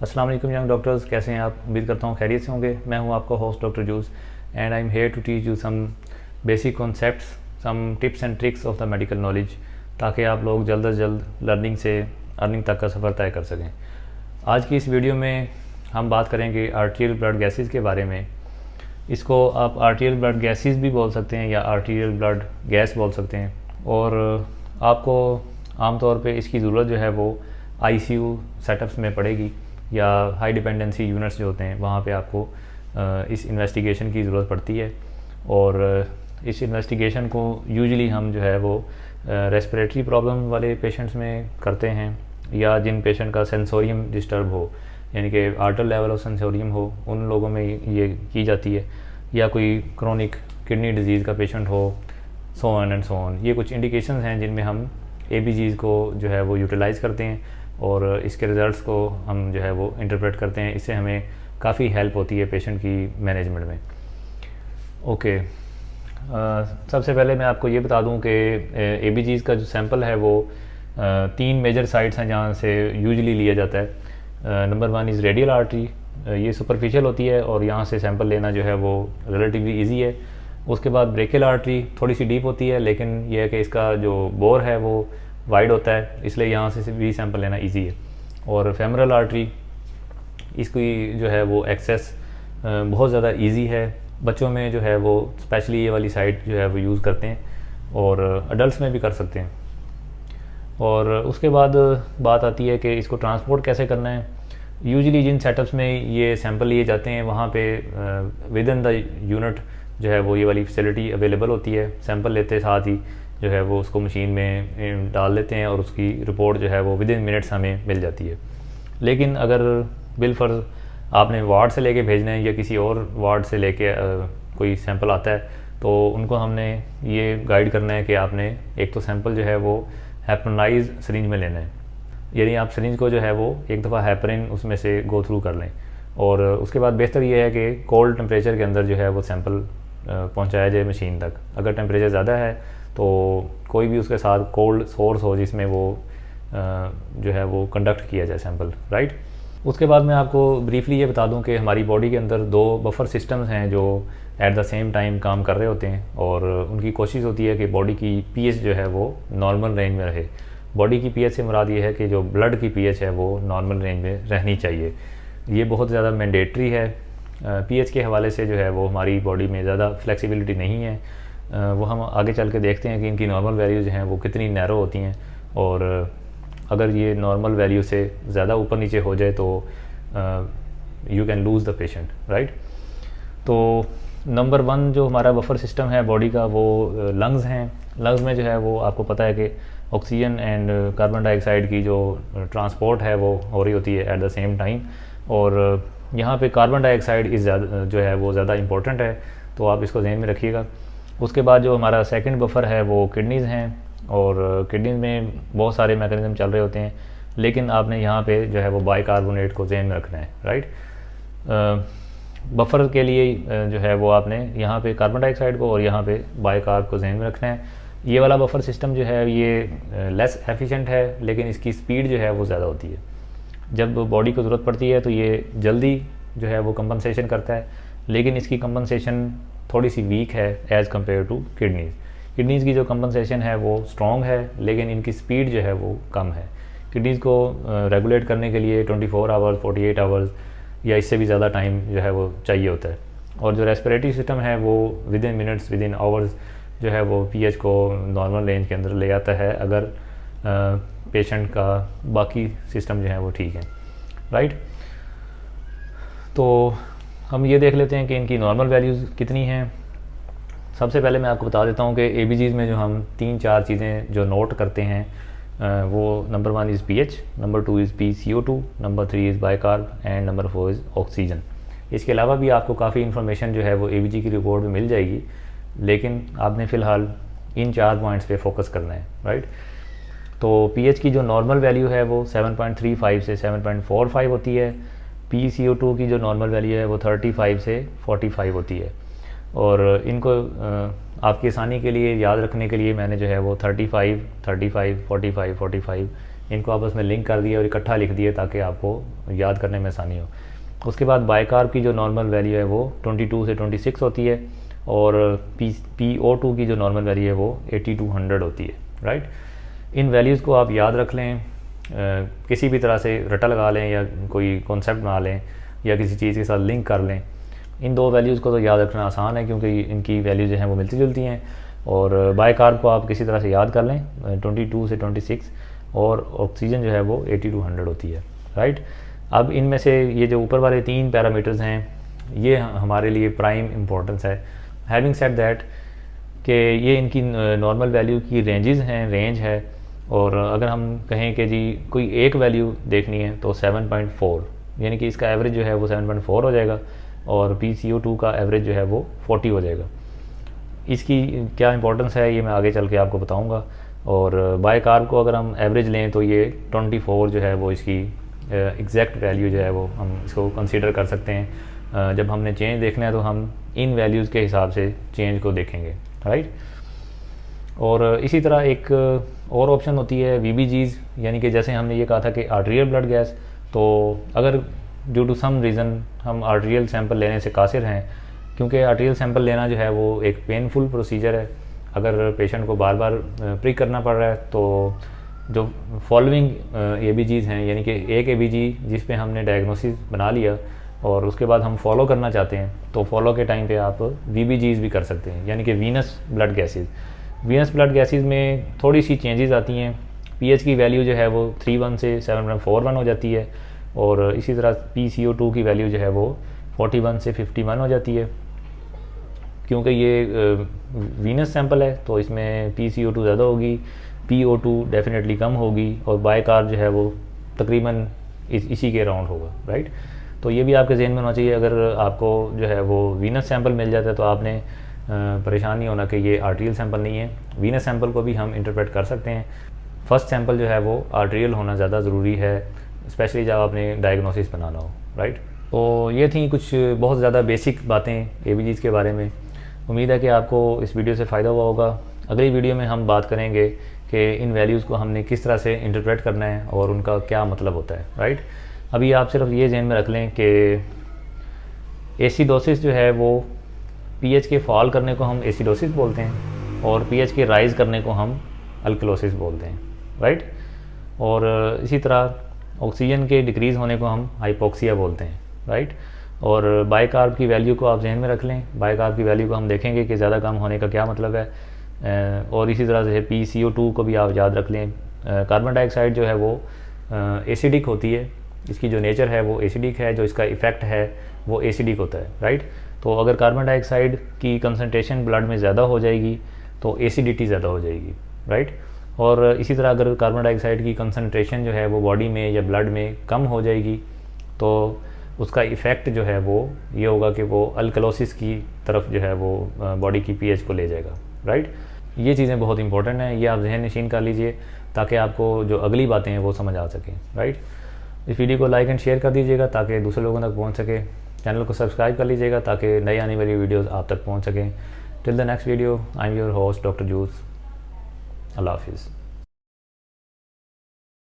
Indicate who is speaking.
Speaker 1: अस्सलाम वालेकुम young doctors, कैसे हैं आप? उम्मीद करता हूँ खैरियत से होंगे। मैं हूँ आपका host doctor juice and I am here to teach you some basic concepts, some tips and tricks of the medical knowledge, ताकि आप लोग जल्द से जल्द लर्निंग से अर्निंग तक का सफ़र तय कर सकें। आज की इस वीडियो में हम बात करेंगे आर्टीरियल ब्लड गैसेस के बारे में। इसको आप आर्टीरियल ब्लड गैसेस भी बोल सकते हैं या आर्टीरियल ब्लड गैस बोल सकते हैं। और आपको आमतौर पे इसकी ज़रूरत जो है वो आईसीयू सेटअप्स में पड़ेगी या हाई डिपेंडेंसी यूनिट्स जो होते हैं वहाँ पे आपको इस इन्वेस्टिगेशन की ज़रूरत पड़ती है। और इस इन्वेस्टिगेशन को यूजुअली हम जो है वो रेस्पिरेटरी प्रॉब्लम वाले पेशेंट्स में करते हैं, या जिन पेशेंट का सेंसोरियम डिस्टर्ब हो, यानी कि आर्टर लेवल ऑफ सेंसोरियम हो, उन लोगों में ये की जाती है। या कोई क्रोनिक किडनी डिजीज़ का पेशेंट हो, so on and so on. ये कुछ इंडिकेशंस हैं जिनमें हम एबीजीज़ को जो है वो यूटिलाइज़ करते हैं और इसके रिज़ल्ट्स को हम जो है वो इंटरप्रेट करते हैं। इससे हमें काफ़ी हेल्प होती है पेशेंट की मैनेजमेंट में। ओके, सबसे पहले मैं आपको ये बता दूं कि एबीजीज़ का जो सैंपल है वो 3 मेजर साइट्स हैं जहाँ से यूजुअली लिया जाता है। Number 1 is radial artery. ये सुपरफिशियल होती है और यहाँ से सैंपल लेना जो है वो रिलेटिवली ईजी है। उसके बाद ब्रेकियल आर्टरी थोड़ी सी डीप होती है, लेकिन यह है कि इसका जो बोर है वो वाइड होता है, इसलिए यहाँ से भी सैंपल लेना इजी है। और फेमरल आर्टरी, इसकी जो है वो एक्सेस बहुत ज़्यादा इजी है। बच्चों में जो है वो स्पेशली ये वाली साइट जो है वो यूज़ करते हैं और अडल्ट्स में भी कर सकते हैं। और उसके बाद बात आती है कि इसको ट्रांसपोर्ट कैसे करना है। यूजुअली जिन सेटअप्स में ये सैंपल लिए जाते हैं वहाँ पे विद इन द यूनिट जो है वो ये वाली फैसिलिटी अवेलेबल होती है। सैंपल लेते साथ ही जो है वो उसको मशीन में डाल देते हैं और उसकी रिपोर्ट जो है वो विद इन मिनट्स हमें मिल जाती है। लेकिन अगर बिलफर्ज आपने वार्ड से लेके भेजना है या किसी और वार्ड से लेके कोई सैंपल आता है, तो उनको हमने ये गाइड करना है कि आपने एक तो सैंपल जो है वो हेपरनाइज सिरिंज में लेना है, यानी आप सिरिंज को जो है वो एक दफ़ा हेपरिन उसमें से गो थ्रू कर लें। और उसके बाद बेहतर ये है कि कोल्ड टेम्परेचर के अंदर जो है वो सैंपल पहुंचाया जाए मशीन तक। अगर टेम्परेचर ज़्यादा है तो कोई भी उसके साथ कोल्ड सोर्स हो जिसमें वो जो है वो कंडक्ट किया जाए सैंपल, राइट। उसके बाद मैं आपको ब्रीफली ये बता दूं कि हमारी बॉडी के अंदर 2 बफर सिस्टम्स हैं जो एट द सेम टाइम काम कर रहे होते हैं और उनकी कोशिश होती है कि बॉडी की पीएच जो है वो नॉर्मल रेंज में रहे। बॉडी की पीएच से मुराद ये है कि जो ब्लड की पीएच है वो नॉर्मल रेंज में रहनी चाहिए। ये बहुत ज़्यादा मैंडेटरी है। पीएच के हवाले से जो है वो हमारी बॉडी में ज़्यादा फ्लेक्सिबिलिटी नहीं है। वो हम आगे चल के देखते हैं कि इनकी नॉर्मल वैल्यूज़ हैं वो कितनी नैरो होती हैं, और अगर ये नॉर्मल वैल्यू से ज़्यादा ऊपर नीचे हो जाए तो you can lose the patient, right. तो नंबर 1 जो हमारा बफर सिस्टम है बॉडी का वो लंग्स हैं। लंग्स में जो है वो आपको पता है कि ऑक्सीजन एंड कार्बन डाइऑक्साइड की जो ट्रांसपोर्ट है वो हो रही होती है एट द सेम टाइम, और यहाँ पे कार्बन डाइऑक्साइड जो है वो ज़्यादा इम्पोर्टेंट है, तो आप इसको ध्यान में रखिएगा। उसके बाद जो हमारा सेकंड बफर है वो किडनीज़ हैं, और किडनीज़ में बहुत सारे मैकेनिज्म चल रहे होते हैं, लेकिन आपने यहाँ पे जो है वो बाइकार्बोनेट को ध्यान में रखना है, राइट। बफर के लिए जो है वो आपने यहाँ पे कार्बन डाइऑक्साइड को और यहाँ पे बाइकार्ब को ध्यान में रखना है। ये वाला बफर सिस्टम जो है ये लेस एफिशिएंट है, लेकिन इसकी स्पीड जो है वो ज़्यादा होती है। जब बॉडी को ज़रूरत पड़ती है तो ये जल्दी जो है वो कंपनसेशन करता है, लेकिन इसकी कंपनसेशन थोड़ी सी वीक है as compare to kidneys. Kidneys की जो कंपनसेशन है वो स्ट्रॉन्ग है, लेकिन इनकी स्पीड जो है वो कम है। किडनीज़ को रेगुलेट करने के लिए 24 आवर्स, 48 आवर्स या इससे भी ज़्यादा टाइम जो है वो चाहिए होता है। और जो रेस्पिरेटरी सिस्टम है वो with in minutes, with in hours जो है वो पीएच को नॉर्मल रेंज के अंदर ले आता है, अगर पेशेंट का बाकी सिस्टम जो है वो ठीक है, राइट। तो हम ये देख लेते हैं कि इनकी नॉर्मल वैल्यूज़ कितनी हैं। सबसे पहले मैं आपको बता देता हूँ कि एबीजीज़ में जो हम 3-4 चीज़ें जो नोट करते हैं वो number 1 is pH, number 2 is PCO2, number 3 is bicarb and number 4 is oxygen. इसके अलावा भी आपको काफ़ी इन्फॉर्मेशन जो है वो एबीजी की रिपोर्ट में मिल जाएगी, लेकिन आपने फ़िलहाल इन 4 पॉइंट्स पे फोकस करना है, राइट। तो पीएच की जो नॉर्मल वैल्यू है वो 7.35 से 7.45 होती है। PCO2 की जो नॉर्मल वैल्यू है वो 35 से 45 होती है। और इनको आपकी आसानी के लिए याद रखने के लिए मैंने जो है वो 35, 35, 45, 45 इनको आपस में लिंक कर दिया और इकट्ठा लिख दिया ताकि आपको याद करने में आसानी हो। उसके बाद बाइकार्ब की जो नॉर्मल वैल्यू है वो 22 से 26 होती है, और PO2 की जो नॉर्मल वैल्यू है वो 80 to 100 होती है, राइट। इन वैल्यूज़ को आप याद रख लें, किसी भी तरह से रटा लगा लें या कोई कॉन्सेप्ट बना लें या किसी चीज़ के साथ लिंक कर लें। इन दो वैल्यूज़ को तो याद रखना आसान है क्योंकि इनकी वैल्यू जो हैं वो मिलती जुलती हैं, और बाइकार्ब को आप किसी तरह से याद कर लें 22 से 26, और ऑक्सीजन जो है वो 80 to 100 होती है, राइट। अब इनमें से ये जो ऊपर वाले 3 पैरामीटर्स हैं ये हमारे लिए प्राइम इम्पोर्टेंस है। हैविंग सेड दैट कि ये इनकी नॉर्मल वैल्यू की रेंजेस हैं, रेंज है, और अगर हम कहें कि जी कोई एक वैल्यू देखनी है तो 7.4, यानी कि इसका एवरेज जो है वो 7.4 हो जाएगा, और PCO2 का एवरेज जो है वो 40 हो जाएगा। इसकी क्या इंपॉर्टेंस है ये मैं आगे चल के आपको बताऊंगा। और बाइकार्ब को अगर हम एवरेज लें तो ये 24 जो है वो इसकी एग्जैक्ट वैल्यू जो है वो हम इसको कंसीडर कर सकते हैं। जब हमने चेंज देखना है तो हम इन वैल्यूज़ के हिसाब से चेंज को देखेंगे, राइट। और इसी तरह एक और ऑप्शन होती है VBGs, यानी कि जैसे हमने ये कहा था कि आर्टेरियल ब्लड गैस, तो अगर ड्यू टू सम रीज़न हम आर्टेरियल सैंपल लेने से कासिर हैं, क्योंकि आर्टेरियल सैंपल लेना जो है वो एक पेनफुल प्रोसीजर है। अगर पेशेंट को बार बार प्रिक करना पड़ रहा है तो जो फॉलोइंग ABGs हैं, यानी कि एक ABG जिस पे हमने डायग्नोसिस बना लिया और उसके बाद हम फॉलो करना चाहते हैं, तो फॉलो के टाइम पे आप VBGs भी कर सकते हैं, यानी कि venous blood gases. Venous blood gases में थोड़ी सी चेंजेस आती हैं। pH की वैल्यू जो है वो 31 से 7.41 हो जाती है, और इसी तरह PCO2 की वैल्यू जो है वो 41 से 51 हो जाती है। क्योंकि ये वीनस सैंपल है तो इसमें PCO2 ज़्यादा होगी, PO2 डेफिनेटली कम होगी, और बाइकार्ब जो है वो तकरीबन इसी के अराउंड होगा, राइट। तो ये भी आपके जहन में होना चाहिए। अगर आपको जो है वो वीनस सैंपल मिल जाता है तो आपने परेशान नहीं होना कि ये आर्टेरियल सैंपल नहीं है। वीनस सैंपल को भी हम इंटरप्रेट कर सकते हैं। फर्स्ट सैंपल जो है वो आर्टेरियल होना ज़्यादा ज़रूरी है, स्पेशली जब आपने डायग्नोसिस बनाना हो, राइट। तो ये थी कुछ बहुत ज़्यादा बेसिक बातें ABGs के बारे में। उम्मीद है कि आपको इस वीडियो से फ़ायदा हुआ होगा। अगली वीडियो में हम बात करेंगे कि इन वैल्यूज़ को हमने किस तरह से इंटरप्रेट करना है और उनका क्या मतलब होता है, राइट। अभी आप सिर्फ ये जहन में रख लें कि एसिडोसिस जो है वो pH के फॉल करने को हम एसिडोसिस बोलते हैं, और pH के राइज़ करने को हम अल्कलोसिस बोलते हैं, राइट। और इसी तरह ऑक्सीजन के डिक्रीज़ होने को हम हाइपोक्सिया बोलते हैं, राइट। और बाइकार्ब की वैल्यू को आप जहन में रख लें। बाइकार्ब की वैल्यू को हम देखेंगे कि ज़्यादा कम होने का क्या मतलब है। और इसी तरह से PCO2 को भी आप याद रख लें। कार्बन डाइऑक्साइड जो है वो एसिडिक होती है, इसकी जो नेचर है वो एसिडिक है, जो इसका इफ़ेक्ट है वो एसिडिक होता है, राइट। तो अगर कार्बन डाइऑक्साइड की कंसनट्रेशन ब्लड में ज़्यादा हो जाएगी तो एसिडिटी ज़्यादा हो जाएगी, राइट। और इसी तरह अगर कार्बन डाइऑक्साइड की कंसनट्रेशन जो है वो बॉडी में या ब्लड में कम हो जाएगी तो उसका इफ़ेक्ट जो है वो ये होगा कि वो अल्कलोसिस की तरफ जो है वो बॉडी की pH को ले जाएगा, राइट। ये चीज़ें बहुत इंपॉर्टेंट हैं, ये आप जहन नशीन कर लीजिए ताकि आपको जो अगली बातें हैं वो समझ आ सकें, राइट। इस वीडियो को लाइक एंड शेयर कर दीजिएगा ताकि दूसरे लोगों तक पहुंच सके। चैनल को सब्सक्राइब कर लीजिएगा ताकि नई आने वाली वीडियोस आप तक पहुंच सकें। Till the next video, I am your host doctor जूस। अल्लाह हाफिज़।